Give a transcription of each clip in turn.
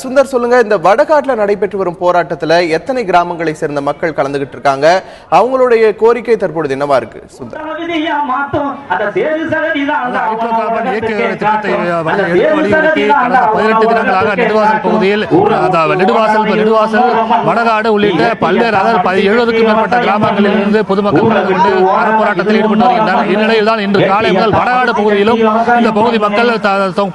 சுந்தர் சொல்லுங்க, இந்த வடகாட்டுல நடைபெற்று வரும் போராட்டத்துல எத்தனை கிராமங்களை சேர்ந்த மக்கள் கலந்துகிட்டு இருக்காங்க? அவங்களுடைய கோரிக்கை தற்பொழுது என்னவா இருக்கு? சுந்தர், நெடுவாசல் பகுதியில் நெடுவாசல் வடகாடு உள்ளிட்ட பல்வேறு 70க்கும் மேற்பட்ட கிராமங்களில் இருந்து பொதுமக்கள் போராட்டத்தில் ஈடுபட்டு வருகின்றனர். இந்நிலையில் தான் இன்று காலை முதல் வடகாடு பகுதியிலும் இந்த பகுதி மக்கள்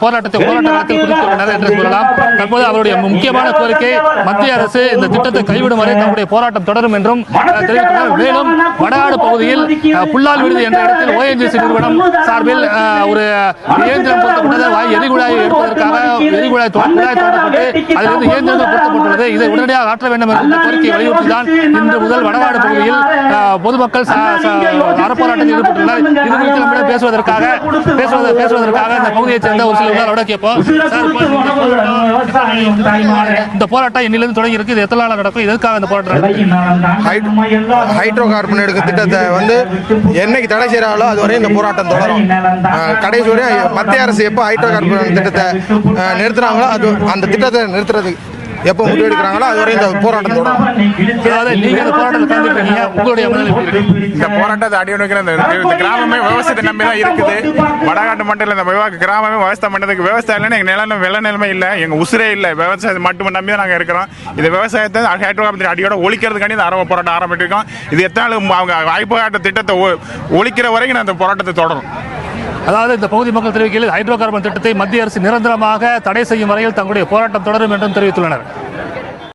போராட்ட களத்தில் குதித்துள்ளனர் என்று கூறலாம். தற்போது அவருடைய முக்கியமான கோரிக்கை மத்திய அரசு இந்த திட்டத்தை கைவிடும் வரை தங்களுடைய போராட்டம் தொடரும் என்றும் தெரிவித்துள்ளனர். மேலும் வடகாடு பகுதியில் புல்லால் விடுதி என்ற இடத்தில் ONGC நிறுவனம் சார்பில் ஒரு இயந்திரம் பொருத்தப்பட்டது. எரிகுழாயை எடுப்பதற்காக எரிகுழாய் தோண்டப்பட்டு அதிலிருந்து இயந்திரங்கள் பொருத்தப்பட்டுள்ளது. இதை உடனடியாக ஆற்ற வேண்டும் என்ற கோரிக்கையை வலியுறுத்திதான் இன்று முதல் வடகாடு பகுதியில் பொதுமக்கள் அறப்போராட்டத்தில் ஈடுபட்டுள்ளனர். இது குறித்து நம்மிடம் பேசுவதற்காக இந்த பகுதியைச் சேர்ந்த ஒரு சில கேட்போம். இந்த போராட்டம் இன்னிலிருந்து தொடங்கி இருக்கு. இது எத்தனை நாள் நடக்கும்? எதற்காக இந்த போராட்டம்? ஹைட்ரோ கார்பன் எடுக்க திட்டத்தை என்னைக்கு தடை செய்யறாங்களோ அதுவரை இந்த போராட்டம் தொடரும். கடைசி வரை மத்திய அரசு எப்போ ஹைட்ரோ கார்பன் திட்டத்தை நிறுத்துறாங்களோ அந்த திட்டத்தை நிறுத்துறது எப்போ முடிவெடுக்கிறாங்களோ அதுவரை இந்த போராட்டம் தொடரும். இந்த போராட்டத்தை அடியொடுக்கிற இந்த கிராமமே விவசாயத்தை நம்பி தான் இருக்குது. வடகாட்டு மண்டல இந்த கிராமமே விவசாயம் பண்றதுக்கு விவசாயம் இல்லைன்னு எங்க நிலம் வெள்ள நிலைமை இல்லை, எங்க உசுரே இல்லை, விவசாயத்தை மட்டும் நம்பி தான் நாங்க இருக்கிறோம். இந்த விவசாயத்தை ஹைட்ரோகார்பன் அடியோட ஒழிக்கிறதுக்காண்டி இந்த அரவ போராட்டம் ஆரம்பிச்சிருக்கோம். இது எத்தனை அவங்க வாய்ப்பு திட்டத்தை ஒழிக்கிற வரைக்கும் அந்த போராட்டத்தை தொடரும். அதாவது இந்த பகுதி மக்கள் தெரிவிக்கையில் ஹைட்ரோ கார்பன் திட்டத்தை மத்திய அரசு நிரந்தரமாக தடை செய்யும் வரையில் தங்களுடைய போராட்டம் தொடரும் என்றும் தெரிவித்துள்ளனர்.